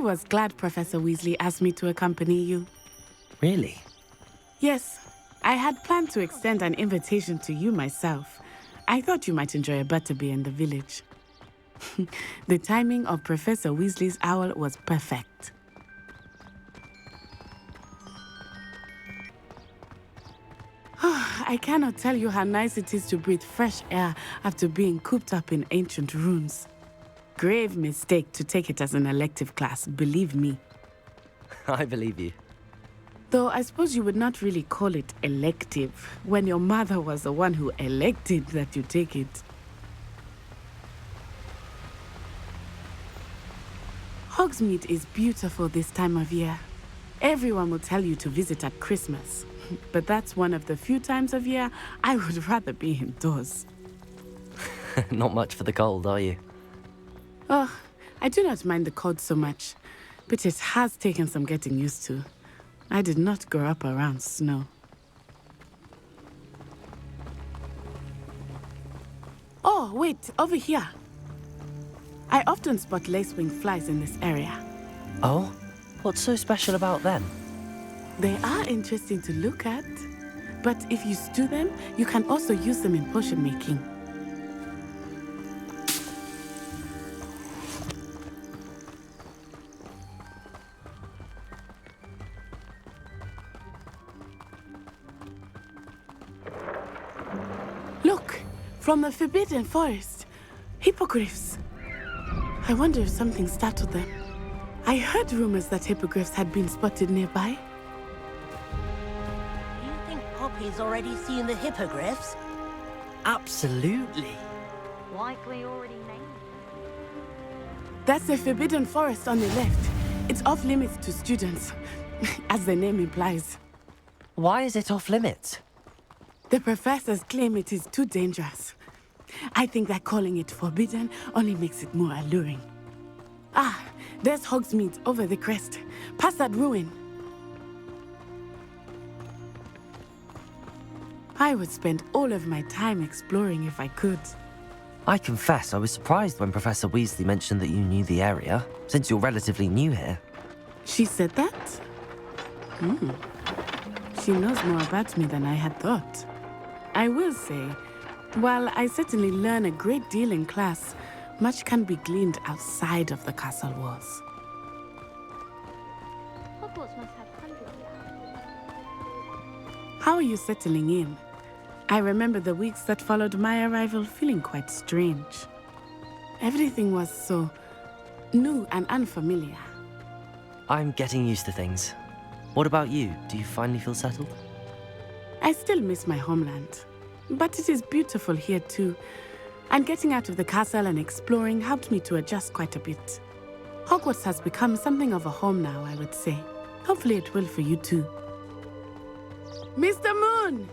was glad Professor Weasley asked me to accompany you. Really? Yes, I had planned to extend an invitation to you myself. I thought you might enjoy a butterbeer in the village. The timing of Professor Weasley's owl was perfect. I cannot tell you how nice it is to breathe fresh air after being cooped up in ancient rooms. Grave mistake to take it as an elective class, believe me. I believe you. Though I suppose you would not really call it elective when your mother was the one who elected that you take it. Hogsmeade is beautiful this time of year. Everyone will tell you to visit at Christmas, but that's one of the few times of year I would rather be indoors. Not much for the cold, are you? Oh, I do not mind the cold so much, but it has taken some getting used to. I did not grow up around snow. Oh, wait, over here. I often spot lacewing flies in this area. Oh? What's so special about them? They are interesting to look at, but if you stew them, you can also use them in potion making. Look, from the Forbidden Forest, hippogriffs. I wonder if something startled them. I heard rumors that hippogriffs had been spotted nearby. You think Poppy's already seen the hippogriffs? Absolutely. Likely already named. That's the Forbidden Forest on the left. It's off limits to students, as the name implies. Why is it off limits? The professors claim it is too dangerous. I think that calling it forbidden only makes it more alluring. Ah, there's Hogsmeade over the crest, past that ruin. I would spend all of my time exploring if I could. I confess I was surprised when Professor Weasley mentioned that you knew the area, since you're relatively new here. She said that? She knows more about me than I had thought. I will say, while I certainly learn a great deal in class, much can be gleaned outside of the castle walls. Hogwarts must have hundreds of. How are you settling in? I remember the weeks that followed my arrival feeling quite strange. Everything was so new and unfamiliar. I'm getting used to things. What about you? Do you finally feel settled? I still miss my homeland, but it is beautiful here too. And getting out of the castle and exploring helped me to adjust quite a bit. Hogwarts has become something of a home now, I would say. Hopefully it will for you too. Mr. Moon!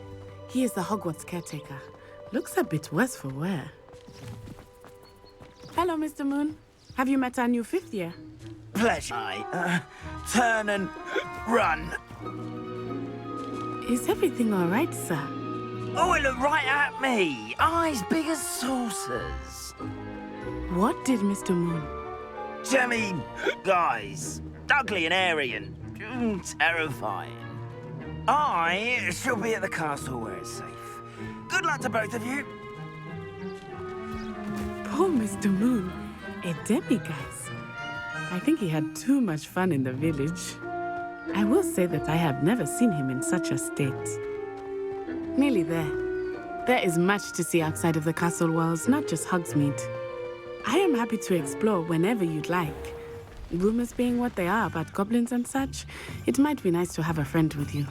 He is the Hogwarts caretaker. Looks a bit worse for wear. Hello, Mr. Moon. Have you met our new fifth year? Pleasure. Turn and run. Is everything all right, sir? Oh, it looked right at me. Eyes big as saucers. What did Mr. Moon? Jemmy guys. Ugly and airy and terrifying. I shall be at the castle where it's safe. Good luck to both of you. Poor Mr. Moon, a demiguise. I think he had too much fun in the village. I will say that I have never seen him in such a state. Nearly there. There is much to see outside of the castle walls, not just Hogsmeade. I am happy to explore whenever you'd like. Rumors being what they are about goblins and such, it might be nice to have a friend with you.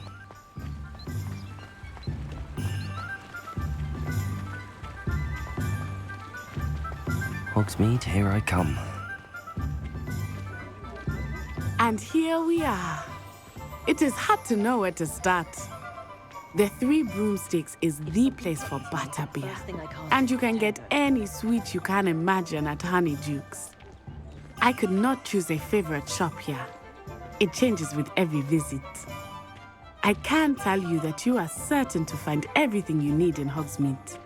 Hogsmeade, here I come. And here we are. It is hard to know where to start. The Three Broomsticks is the place for butterbeer. And you can get any sweet you can imagine at Honeydukes. I could not choose a favorite shop here. It changes with every visit. I can tell you that you are certain to find everything you need in Hogsmeade.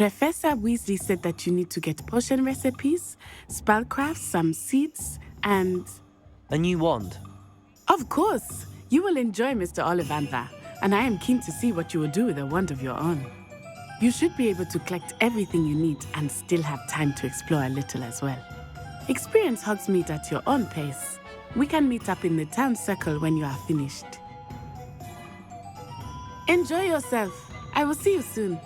Professor Weasley said that you need to get potion recipes, spellcraft, some seeds, and... A new wand. Of course! You will enjoy Mr. Ollivander, and I am keen to see what you will do with a wand of your own. You should be able to collect everything you need and still have time to explore a little as well. Experience Hogsmeade at your own pace. We can meet up in the town circle when you are finished. Enjoy yourself. I will see you soon.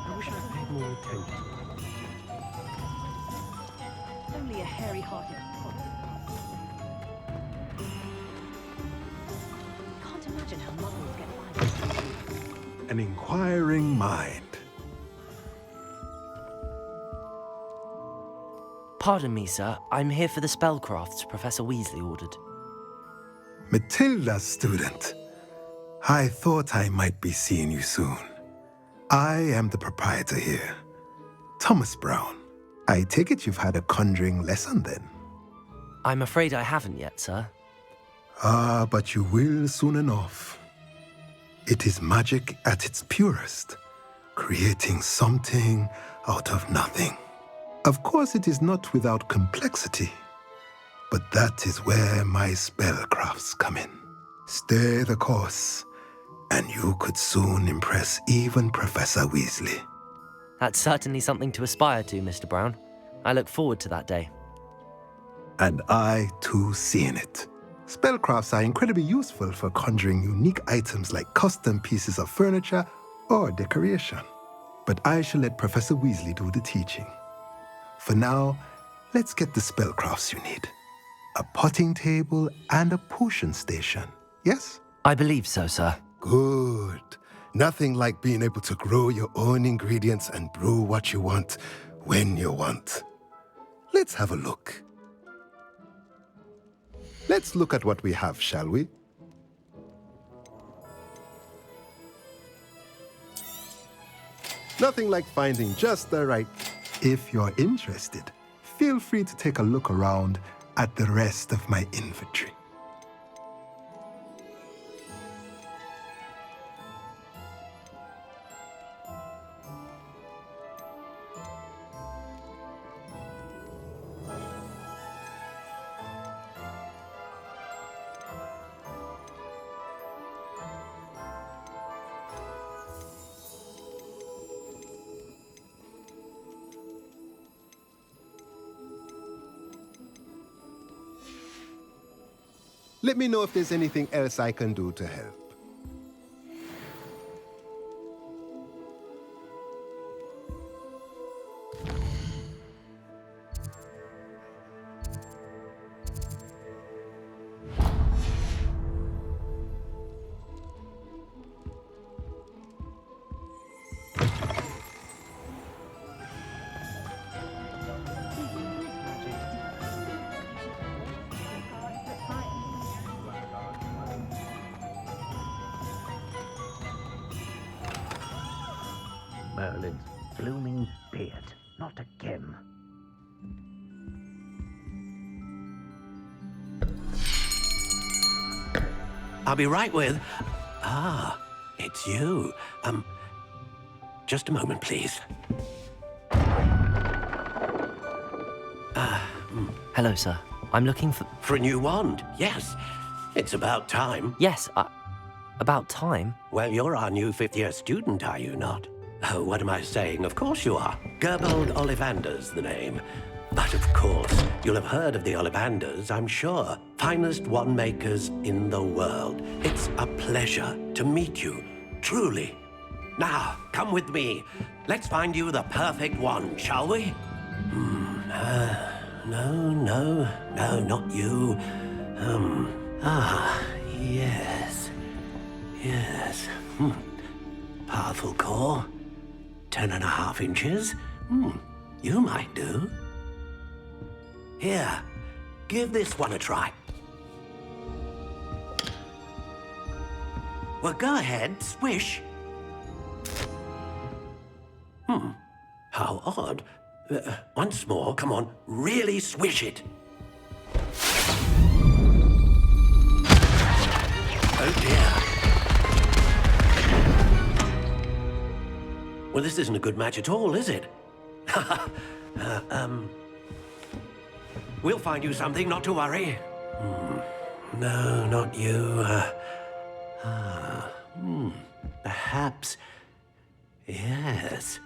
I wish I paid more attention. Only a hairy-hearted cock. Can't imagine how muggles get by. An inquiring mind. Pardon me, sir. I'm here for the spellcrafts Professor Weasley ordered. Matilda's student. I thought I might be seeing you soon. I am the proprietor here, Thomas Brown. I take it you've had a conjuring lesson then? I'm afraid I haven't yet, sir. Ah, but you will soon enough. It is magic at its purest, creating something out of nothing. Of course, it is not without complexity, but that is where my spellcrafts come in. Stay the course, and you could soon impress even Professor Weasley. That's certainly something to aspire to, Mr. Brown. I look forward to that day. And I, too, seeing it. Spellcrafts are incredibly useful for conjuring unique items like custom pieces of furniture or decoration. But I shall let Professor Weasley do the teaching. For now, let's get the spellcrafts you need. A potting table and a potion station, yes? I believe so, sir. Good. Nothing like being able to grow your own ingredients and brew what you want when you want. Let's have a look. Let's look at what we have, shall we? Nothing like finding just the right... If you're interested, feel free to take a look around at the rest of my inventory. Let me know if there's anything else I can do to help. Merlin's blooming beard. Not again. I'll be right with... Ah, it's you. Just a moment, please. Hello, sir. I'm looking for... For a new wand, yes. It's about time. Yes, about time. Well, you're our new fifth-year student, are you not? Oh, what am I saying? Of course you are. Gerbold Ollivander's the name. But of course, you'll have heard of the Ollivanders, I'm sure. Finest wand makers in the world. It's a pleasure to meet you, truly. Now, come with me. Let's find you the perfect wand, shall we? No, not you. Yes. Powerful core. 10.5 inches. You might do. Here, give this one a try. Well, go ahead, swish. How odd. Once more, come on, really swish it. Oh dear. Well, this isn't a good match at all, is it? We'll find you something, not to worry. No, not you. Perhaps. Yes.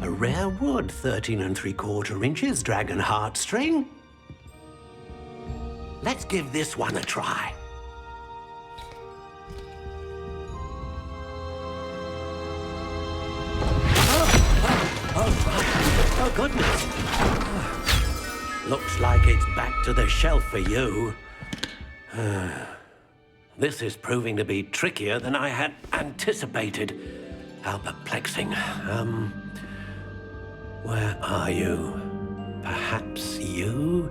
A rare wood, 13 3/4 inches, dragon heartstring. Let's give this one a try. Oh, goodness. Looks like it's back to the shelf for you. This is proving to be trickier than I had anticipated. How perplexing. Where are you? Perhaps you?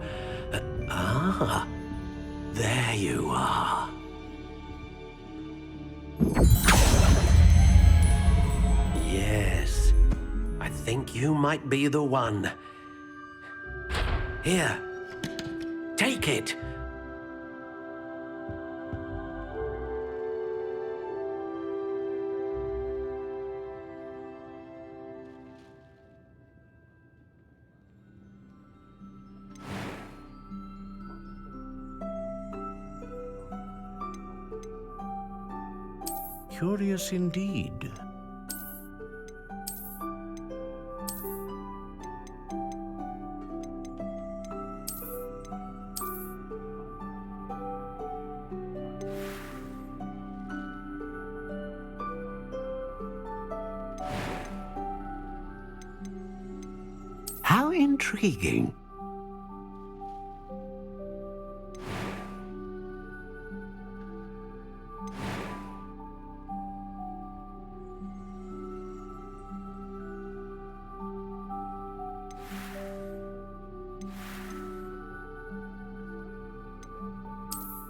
There you are. Yes, I think you might be the one. Here, take it. Curious indeed. How intriguing.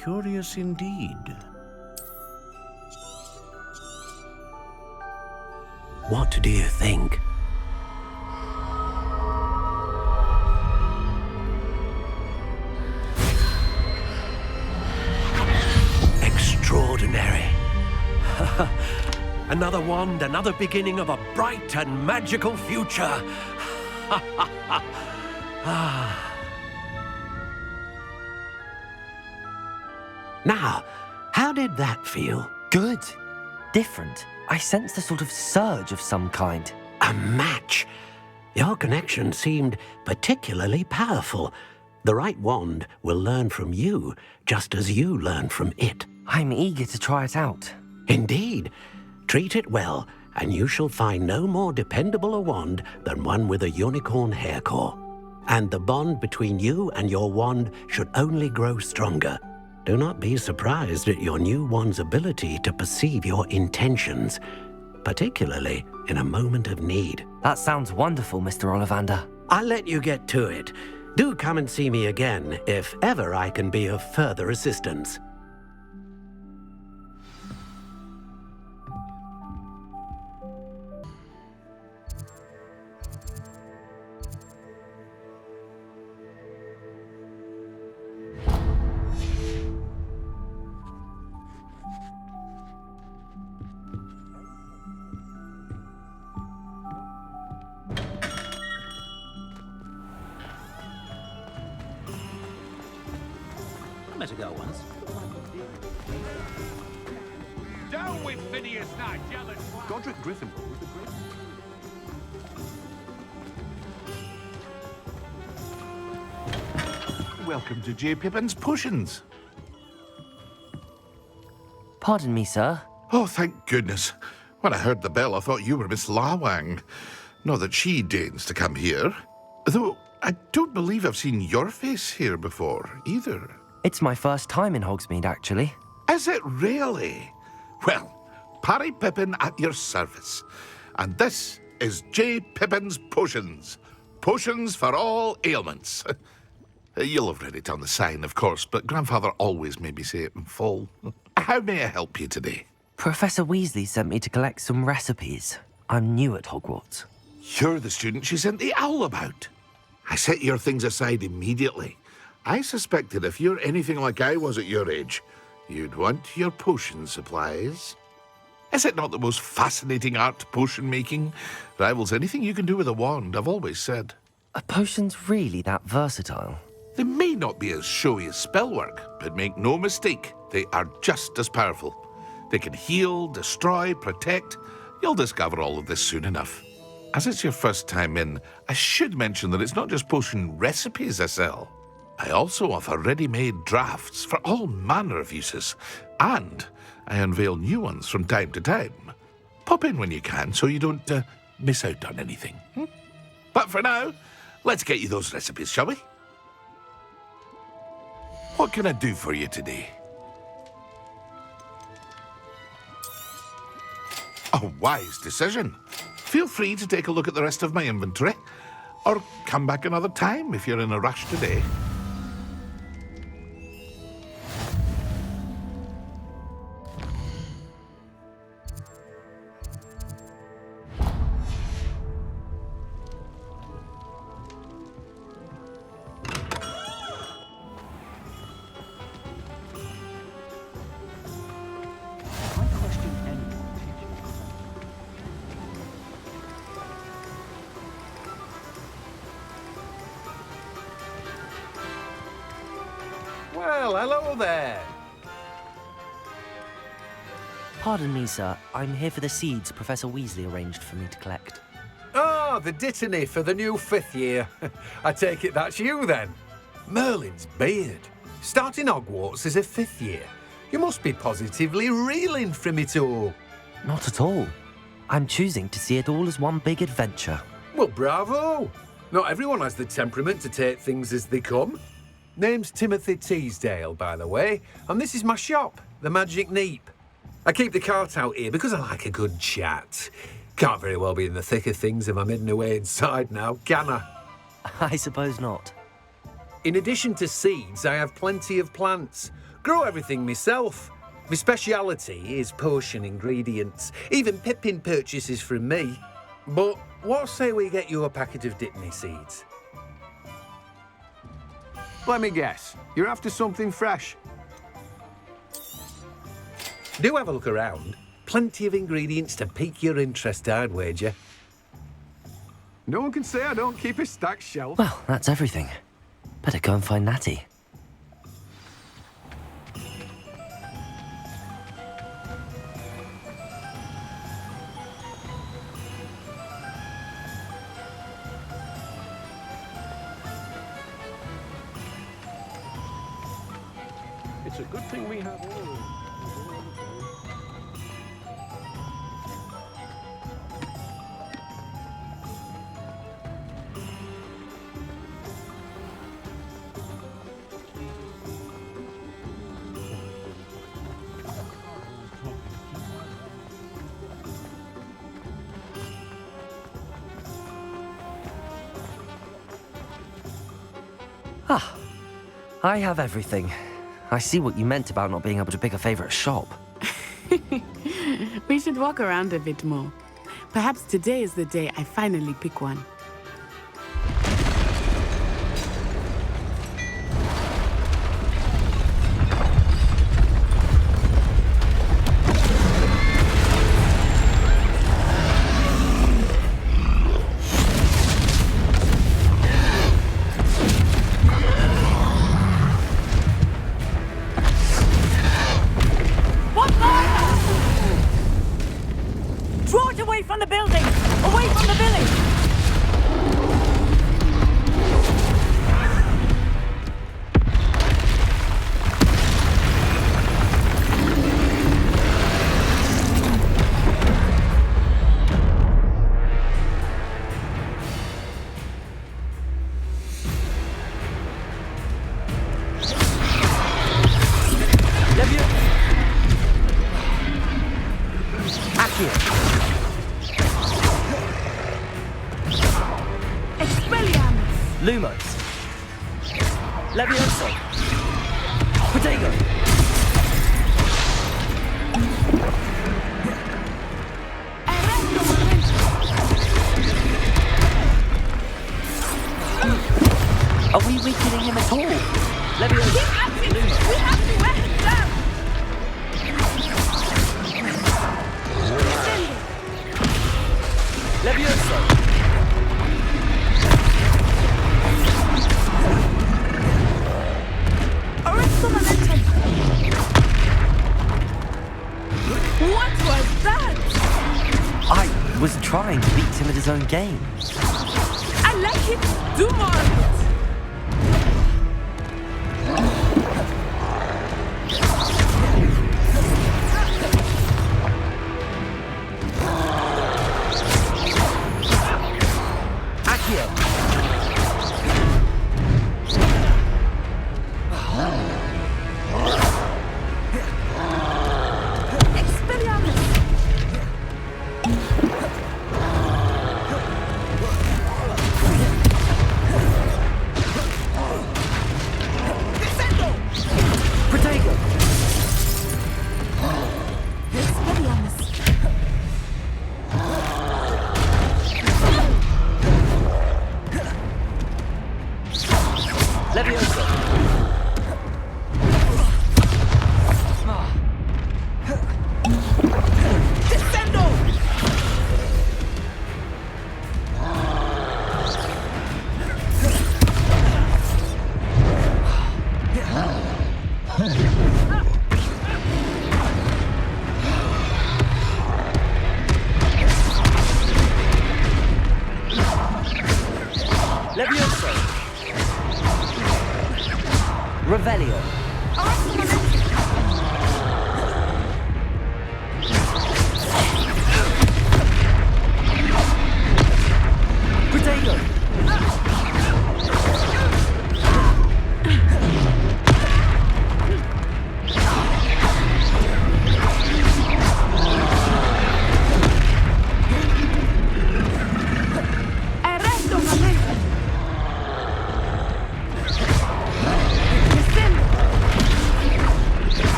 Curious indeed. What do you think? Extraordinary. Another wand, another beginning of a bright and magical future. Now, how did that feel? Good. Different. I sensed a sort of surge of some kind. A match. Your connection seemed particularly powerful. The right wand will learn from you, just as you learn from it. I'm eager to try it out. Indeed. Treat it well, and you shall find no more dependable a wand than one with a unicorn hair core. And the bond between you and your wand should only grow stronger. Do not be surprised at your new wand's ability to perceive your intentions, particularly in a moment of need. That sounds wonderful, Mr. Ollivander. I'll let you get to it. Do come and see me again if ever I can be of further assistance. Met a girl once. Down with Phineas Knight, jealous one. Godric Gryffindor was the great. Welcome to J. Pippin's Potions. Pardon me, sir. Oh, thank goodness. When I heard the bell, I thought you were Miss Lawang. Not that she deigns to come here. Though, I don't believe I've seen your face here before, either. It's my first time in Hogsmeade, actually. Is it really? Well, Parry Pippin at your service. And this is J. Pippin's Potions. Potions for all ailments. You'll have read it on the sign, of course, but Grandfather always made me say it in full. How may I help you today? Professor Weasley sent me to collect some recipes. I'm new at Hogwarts. You're the student she sent the owl about. I set your things aside immediately. I suspected if you're anything like I was at your age, you'd want your potion supplies. Is it not the most fascinating art, potion making? Rivals anything you can do with a wand, I've always said. Are potions really that versatile? They may not be as showy as spellwork, but make no mistake, they are just as powerful. They can heal, destroy, protect. You'll discover all of this soon enough. As it's your first time in, I should mention that it's not just potion recipes I sell. I also offer ready-made drafts for all manner of uses, and I unveil new ones from time to time. Pop in when you can so you don't miss out on anything. But for now, let's get you those recipes, shall we? What can I do for you today? A wise decision. Feel free to take a look at the rest of my inventory, or come back another time if you're in a rush today. Well, hello there. Pardon me, sir. I'm here for the seeds Professor Weasley arranged for me to collect. Oh, the dittany for the new 5th year. I take it that's you, then. Merlin's beard. Starting Hogwarts as a 5th year. You must be positively reeling from it all. Not at all. I'm choosing to see it all as one big adventure. Well, bravo. Not everyone has the temperament to take things as they come. Name's Timothy Teasdale, by the way, and this is my shop, the Magic Neep. I keep the cart out here because I like a good chat. Can't very well be in the thick of things if I'm hidden away inside now, can I? I suppose not. In addition to seeds, I have plenty of plants. Grow everything myself. My speciality is potion ingredients. Even Pippin purchases from me. But what say we get you a packet of Dittany seeds? Let me guess. You're after something fresh. Do have a look around. Plenty of ingredients to pique your interest, I'd wager. No one can say I don't keep a stacked shelf. Well, that's everything. Better go and find Natty. It's a good thing we have all. Ah, I have everything. I see what you meant about not being able to pick a favorite shop. We should walk around a bit more. Perhaps today is the day I finally pick one. Draw it away from the building! Away from the village! Lumos. Levioso. Protego. Are we weakening him at all? Leviosa. Keep at it! We have to wear him down! Leviosa. Arresto momentum! What was that? I was trying to beat him at his own game. I like it! Do more of it!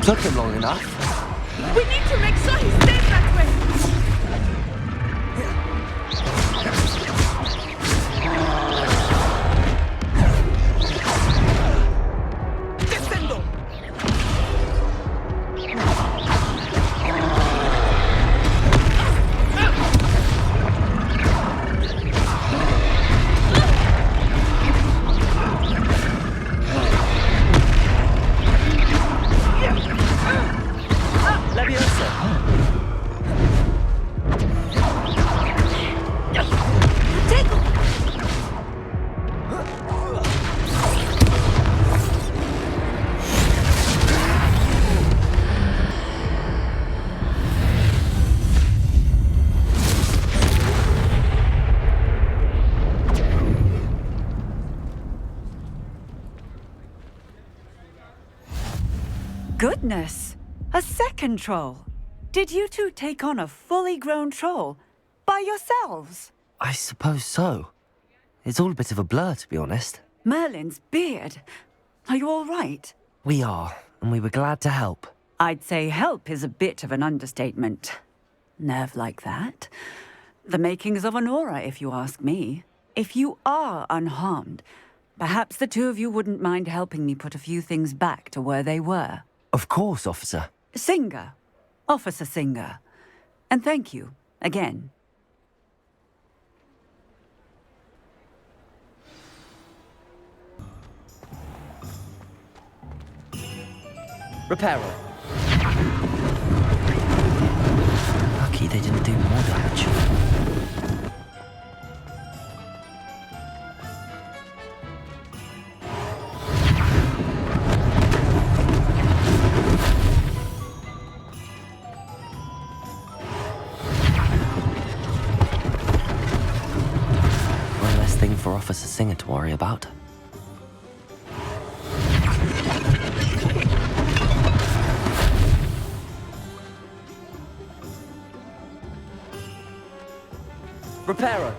Took him long enough. We need to make sure he stays that way. Descendo. Goodness! A second troll! Did you two take on a fully grown troll? By yourselves? I suppose so. It's all a bit of a blur, to be honest. Merlin's beard. Are you all right? We are, and we were glad to help. I'd say help is a bit of an understatement. Nerve like that. The makings of an aura, if you ask me. If you are unharmed, perhaps the two of you wouldn't mind helping me put a few things back to where they were. Of course, officer. Singer. Officer Singer. And thank you, again. Repairer. Lucky they didn't do more damage. One less thing for Officer Singer to worry about. Repairer.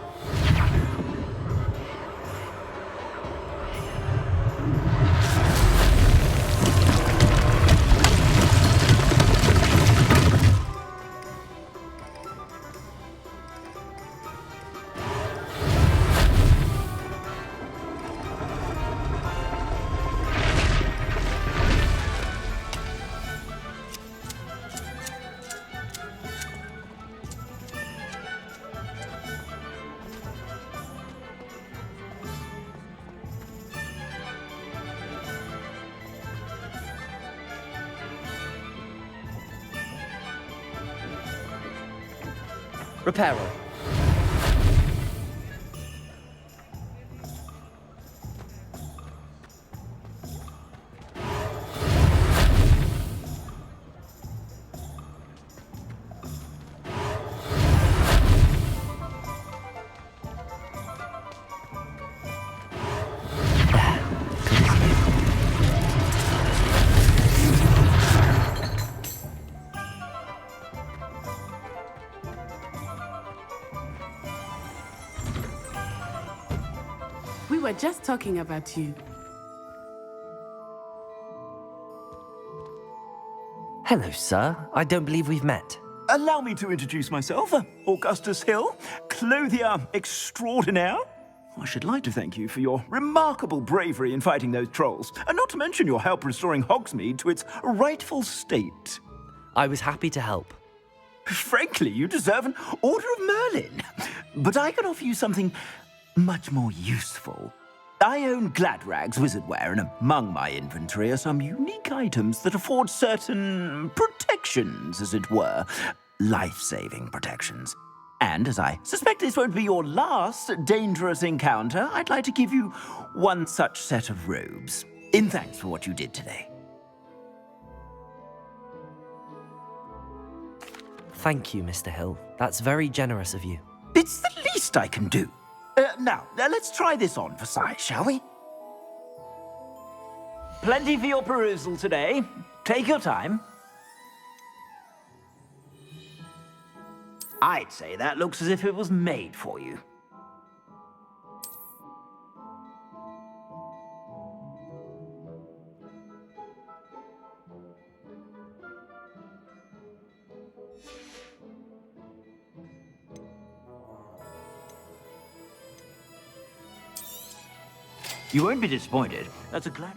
Repair all. We were just talking about you. Hello, sir. I don't believe we've met. Allow me to introduce myself, Augustus Hill, clothier extraordinaire. I should like to thank you for your remarkable bravery in fighting those trolls, and not to mention your help restoring Hogsmeade to its rightful state. I was happy to help. Frankly, you deserve an Order of Merlin. But I can offer you something much more useful. I own Gladrag's wizardware, and among my inventory are some unique items that afford certain protections, as it were. Life-saving protections. And as I suspect this won't be your last dangerous encounter, I'd like to give you one such set of robes, in thanks for what you did today. Thank you, Mr. Hill. That's very generous of you. It's the least I can do. Now, let's try this on for size, shall we? Plenty for your perusal today. Take your time. I'd say that looks as if it was made for you. You won't be disappointed. That's a glad...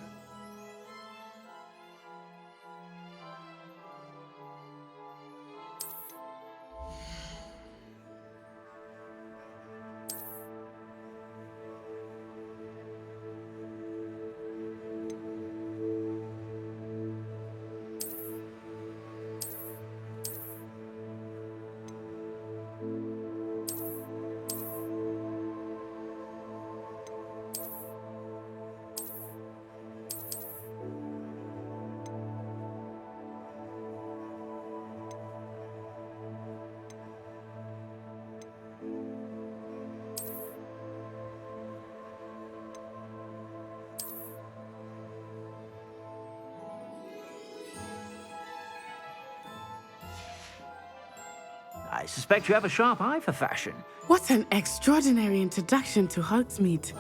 I suspect you have a sharp eye for fashion. What an extraordinary introduction to Hogsmeade.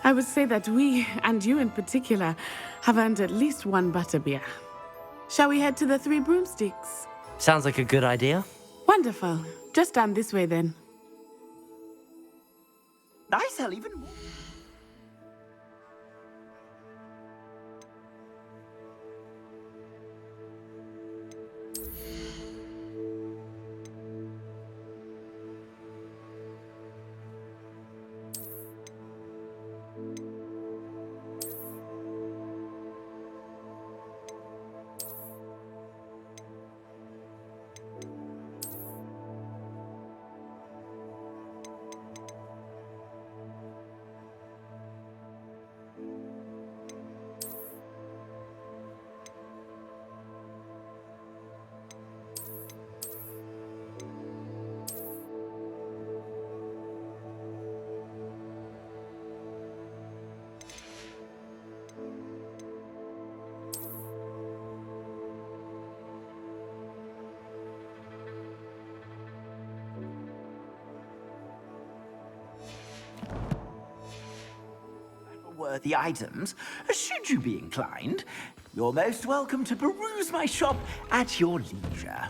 I would say that we, and you in particular, have earned at least one butterbeer. Shall we head to the Three Broomsticks? Sounds like a good idea. Wonderful. Just down this way then. I sell even more. Worthy items, should you be inclined. You're most welcome to peruse my shop at your leisure.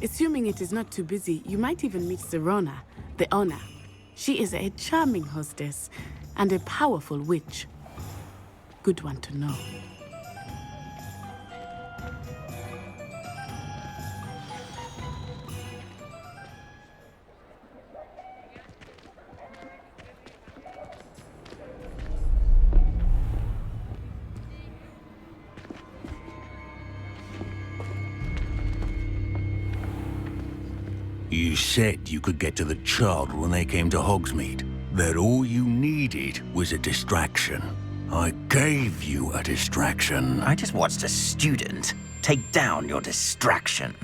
Assuming it is not too busy, you might even meet Serona, the owner. She is a charming hostess and a powerful witch. Good one to know. You said you could get to the child when they came to Hogsmeade. That all you needed was a distraction. I gave you a distraction. I just watched a student take down your distraction.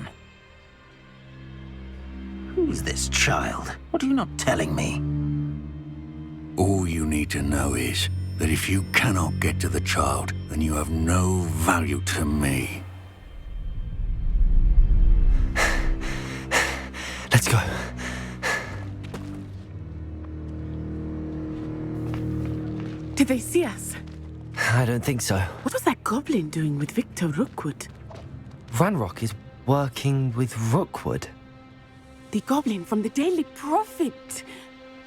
Who's this child? What are you not telling me? All you need to know is that if you cannot get to the child, then you have no value to me. Let's go. Did they see us? I don't think so. What was that goblin doing with Victor Rookwood? Ranrock is working with Rookwood. The goblin from the Daily Prophet.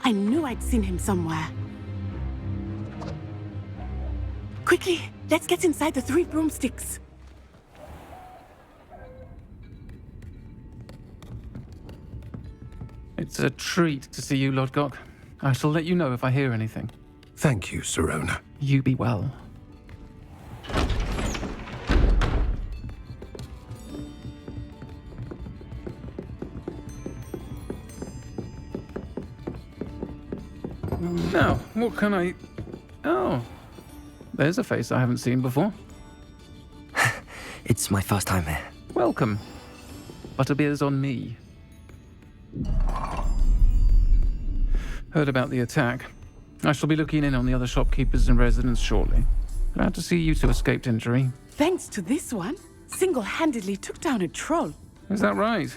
I knew I'd seen him somewhere. Quickly, let's get inside the 3 broomsticks. It's a treat to see you, Lodgok. I shall let you know if I hear anything. Thank you, Sirona. You be well. Now, what can I... Oh, there's a face I haven't seen before. It's my first time here. Welcome. Butterbeer's on me. Heard about the attack. I shall be looking in on the other shopkeepers and residents shortly. Glad to see you two escaped injury. Thanks to this one, single-handedly took down a troll. Is that right?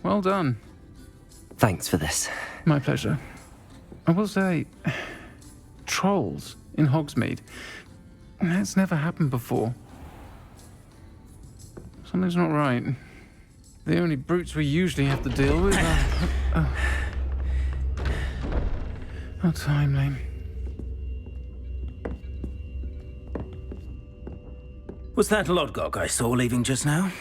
Well done. Thanks for this. My pleasure. I will say, trolls in Hogsmeade. That's never happened before. Something's not right. The only brutes we usually have to deal with are... How timely. Was that Lodgok I saw leaving just now?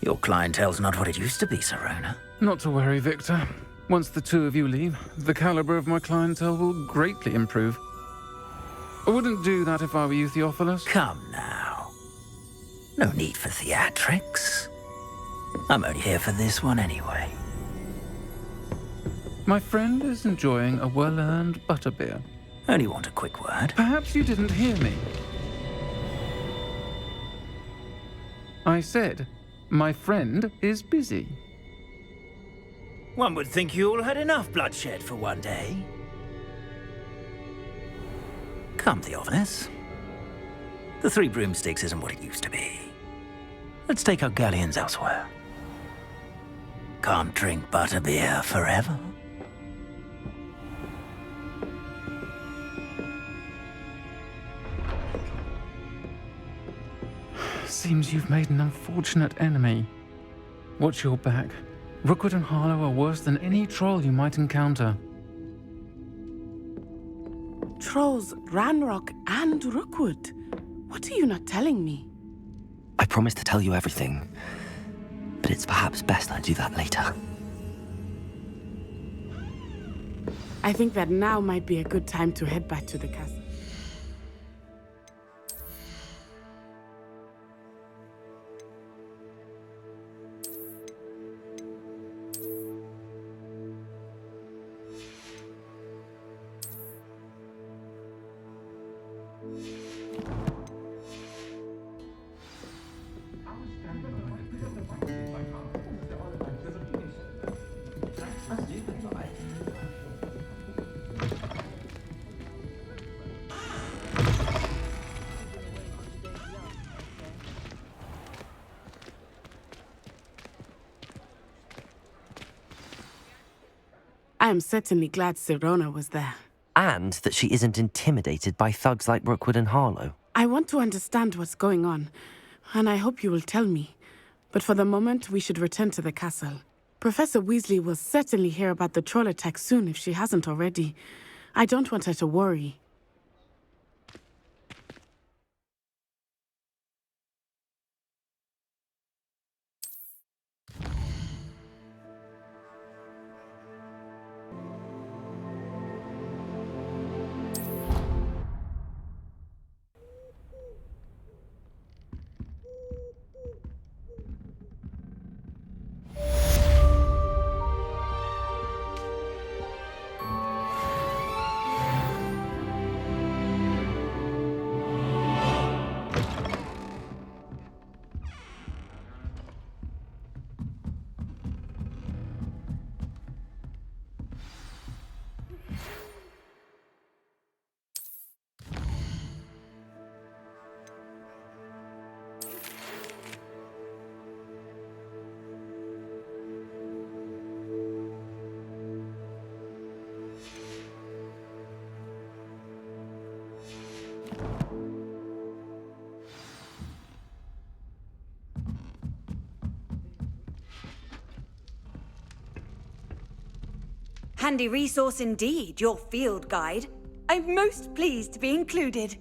Your clientele's not what it used to be, Sirona. Not to worry, Victor. Once the two of you leave, the caliber of my clientele will greatly improve. I wouldn't do that if I were you, Theophilus. Come now. No need for theatrics. I'm only here for this one anyway. My friend is enjoying a well-earned butterbeer. Only want a quick word. Perhaps you didn't hear me. I said, my friend is busy. One would think you all had enough bloodshed for one day. Come, Theophilus. The 3 broomsticks isn't what it used to be. Let's take our galleons elsewhere. Can't drink butterbeer forever. Seems you've made an unfortunate enemy. Watch your back. Rookwood and Harlow are worse than any troll you might encounter. Trolls, Ranrock, and Rookwood. What are you not telling me? I promised to tell you everything, but it's perhaps best I do that later. I think that now might be a good time to head back to the castle. I am certainly glad Sirona was there. And that she isn't intimidated by thugs like Rookwood and Harlow. I want to understand what's going on, and I hope you will tell me. But for the moment, we should return to the castle. Professor Weasley will certainly hear about the troll attack soon if she hasn't already. I don't want her to worry. Handy resource indeed, your field guide. I'm most pleased to be included.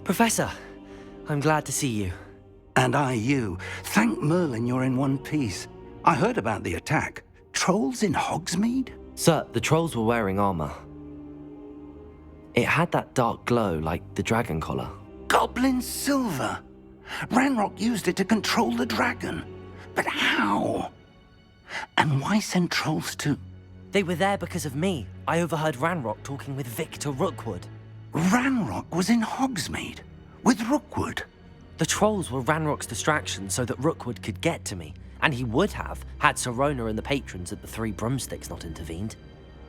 Professor, I'm glad to see you. And I you. Thank Merlin you're in one piece. I heard about the attack. Trolls in Hogsmeade? Sir, the trolls were wearing armor. It had that dark glow like the dragon collar. Goblin silver! Ranrock used it to control the dragon. But how? And why send trolls to... They were there because of me. I overheard Ranrock talking with Victor Rookwood. Ranrock was in Hogsmeade? With Rookwood? The trolls were Ranrock's distraction so that Rookwood could get to me. And he would have, had Sirona and the patrons at the Three Broomsticks not intervened.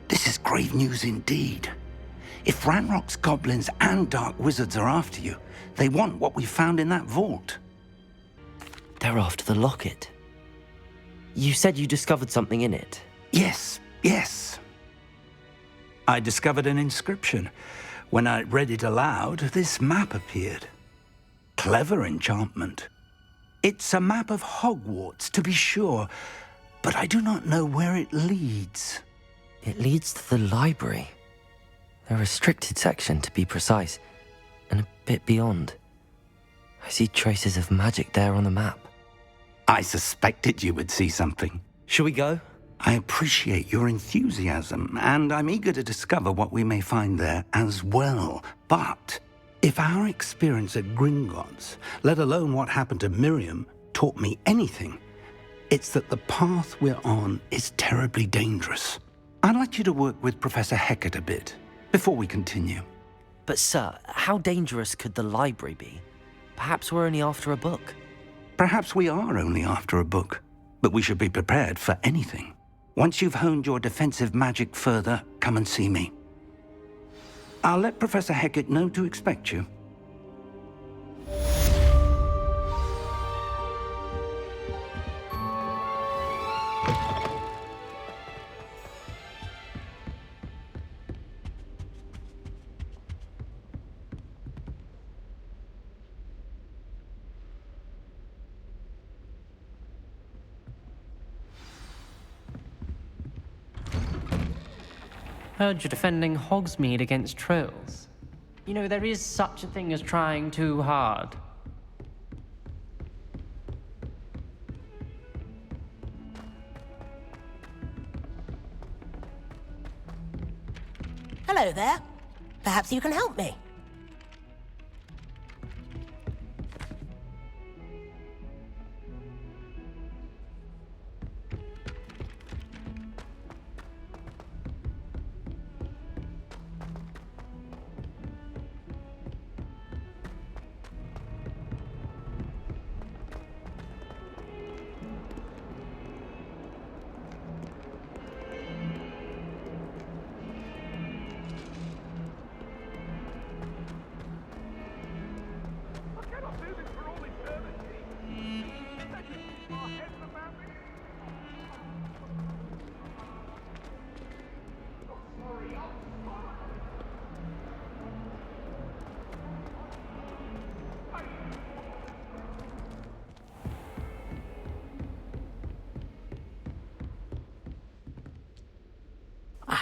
This is grave news indeed. If Ranrock's goblins and dark wizards are after you, they want what we found in that vault. They're after the locket. You said you discovered something in it. Yes. I discovered an inscription. When I read it aloud, this map appeared. Clever enchantment. It's a map of Hogwarts, to be sure, but I do not know where it leads. It leads to the library. The restricted section, to be precise, and a bit beyond. I see traces of magic there on the map. I suspected you would see something. Shall we go? I appreciate your enthusiasm, and I'm eager to discover what we may find there as well. But if our experience at Gringotts, let alone what happened to Miriam, taught me anything, it's that the path we're on is terribly dangerous. I'd like you to work with Professor Hecat a bit before we continue. But sir, how dangerous could the library be? Perhaps we're only after a book. Perhaps we are only after a book, but we should be prepared for anything. Once you've honed your defensive magic further, come and see me. I'll let Professor Hecat know to expect you. Heard you're defending Hogsmeade against trolls. You know, there is such a thing as trying too hard. Hello there. Perhaps you can help me.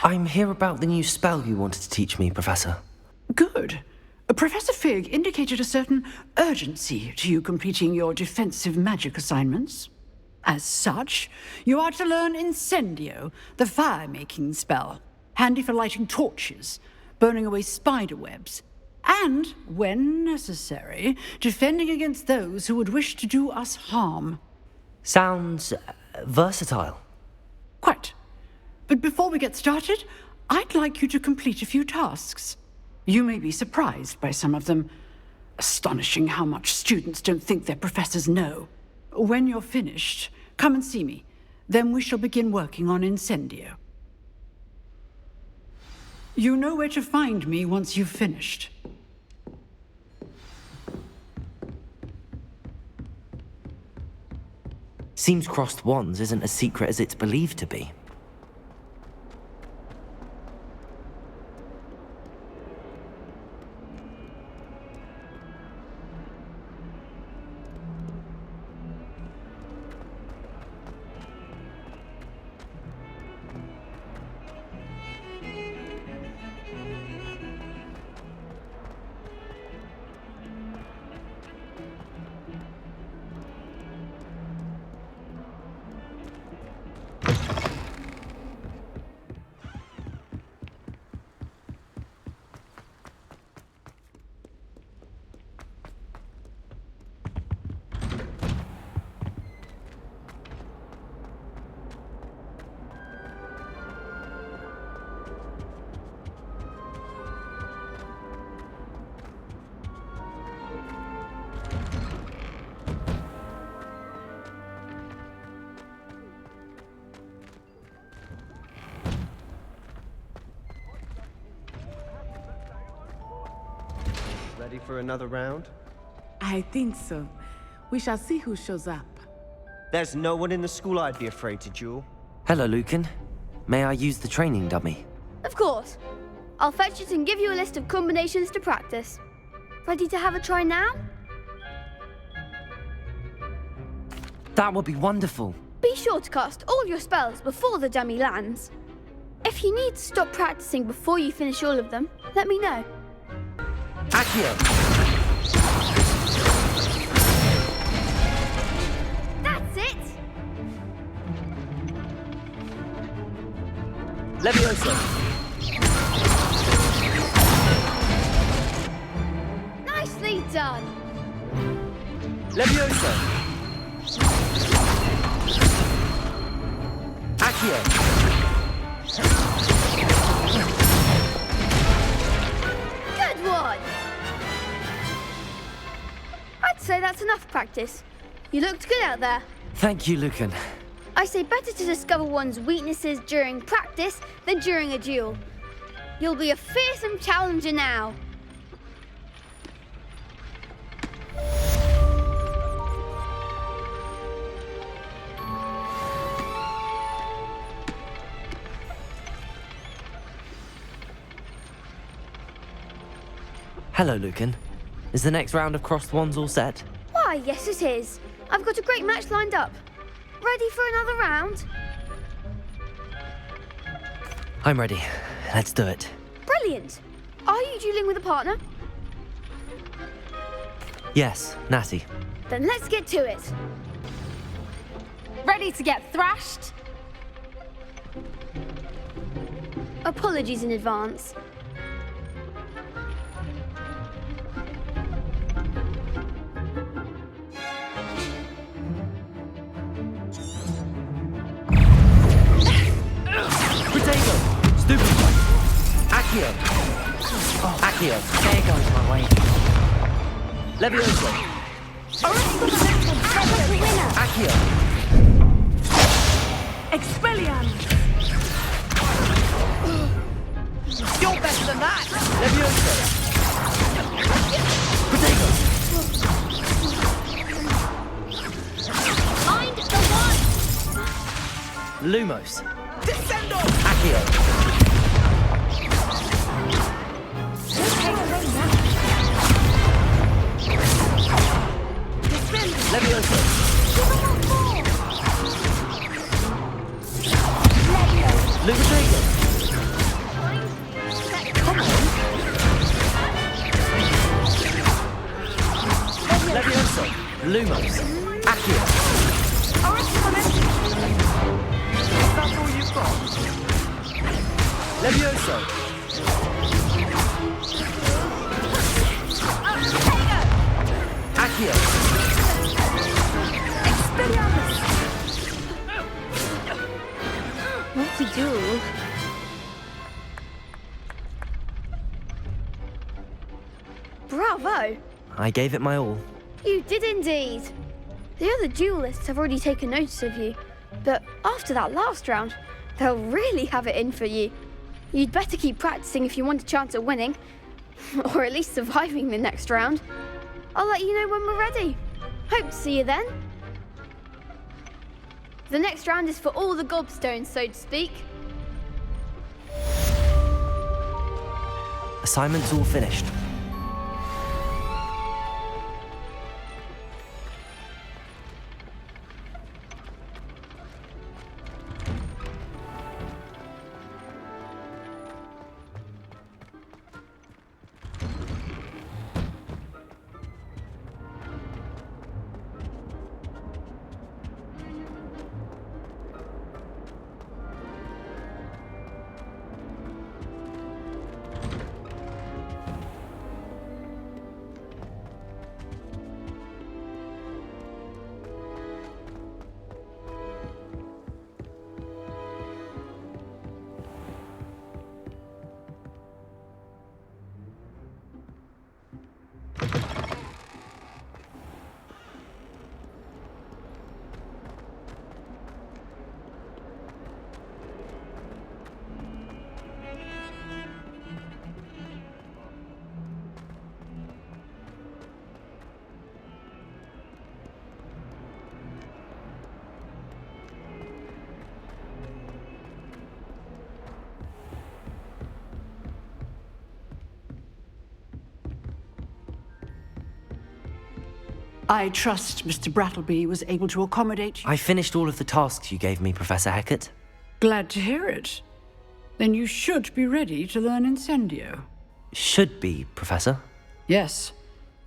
I'm here about the new spell you wanted to teach me, Professor. Good. Professor Fig indicated a certain urgency to you completing your defensive magic assignments. As such, you are to learn Incendio, the fire-making spell, handy for lighting torches, burning away spider webs, and, when necessary, defending against those who would wish to do us harm. Sounds versatile. Quite. But before we get started, I'd like you to complete a few tasks. You may be surprised by some of them. Astonishing how much students don't think their professors know. When you're finished, come and see me. Then we shall begin working on Incendio. You know where to find me once you've finished. Seems crossed wands isn't as secret as it's believed to be. Ready for another round? I think so. We shall see who shows up. There's no one in the school I'd be afraid to duel. Hello, Lucan. May I use the training dummy? Of course. I'll fetch it and give you a list of combinations to practice. Ready to have a try now? That would be wonderful. Be sure to cast all your spells before the dummy lands. If you need to stop practicing before you finish all of them, let me know. Accio! That's it! Leviosa! Nicely done! Leviosa! Accio! Good one! I'd say that's enough practice. You looked good out there. Thank you, Lucan. I say better to discover one's weaknesses during practice than during a duel. You'll be a fearsome challenger now. Hello, Lucan. Is the next round of crossed wands all set? Why, yes it is. I've got a great match lined up. Ready for another round? I'm ready. Let's do it. Brilliant. Are you dueling with a partner? Yes, Natty. Then let's get to it. Ready to get thrashed? Apologies in advance. Potato! Stupid fight! Accio! Accio! There goes my way. Leviosa! Accio! Expelliarmus! You're better than that! Leviosa! Potato! Find the one! Lumos! Descendo! Accio! Leviosa! Lumos! Come on! Leviosa! Lumos! Accio! Is that all you've got? Leviosa! Accio! Expelliarmus! What to do? Bravo! I gave it my all. You did indeed. The other duelists have already taken notice of you, but after that last round, they'll really have it in for you. You'd better keep practicing if you want a chance at winning, or at least surviving the next round. I'll let you know when we're ready. Hope to see you then. The next round is for all the gobstones, so to speak. Assignment's all finished. I trust Mr. Brattleby was able to accommodate you. I finished all of the tasks you gave me, Professor Hecat. Glad to hear it. Then you should be ready to learn Incendio. Should be, Professor. Yes.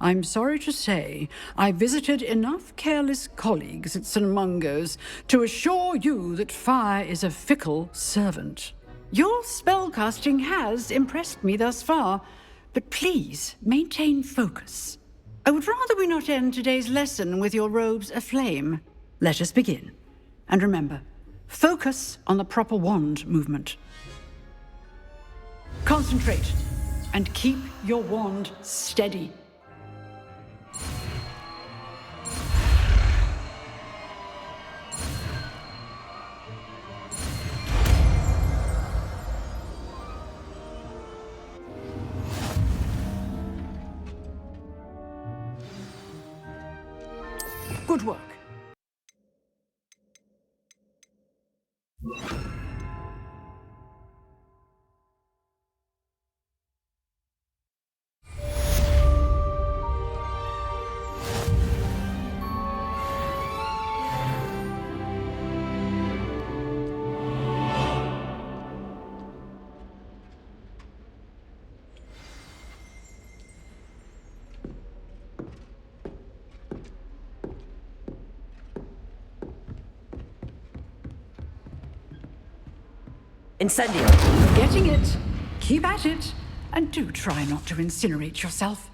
I'm sorry to say, I visited enough careless colleagues at St. Mungo's to assure you that fire is a fickle servant. Your spellcasting has impressed me thus far, but please maintain focus. I would rather we not end today's lesson with your robes aflame. Let us begin. And remember, focus on the proper wand movement. Concentrate, and keep your wand steady. Good work. Incendio! Getting it. Keep at it. And do try not to incinerate yourself.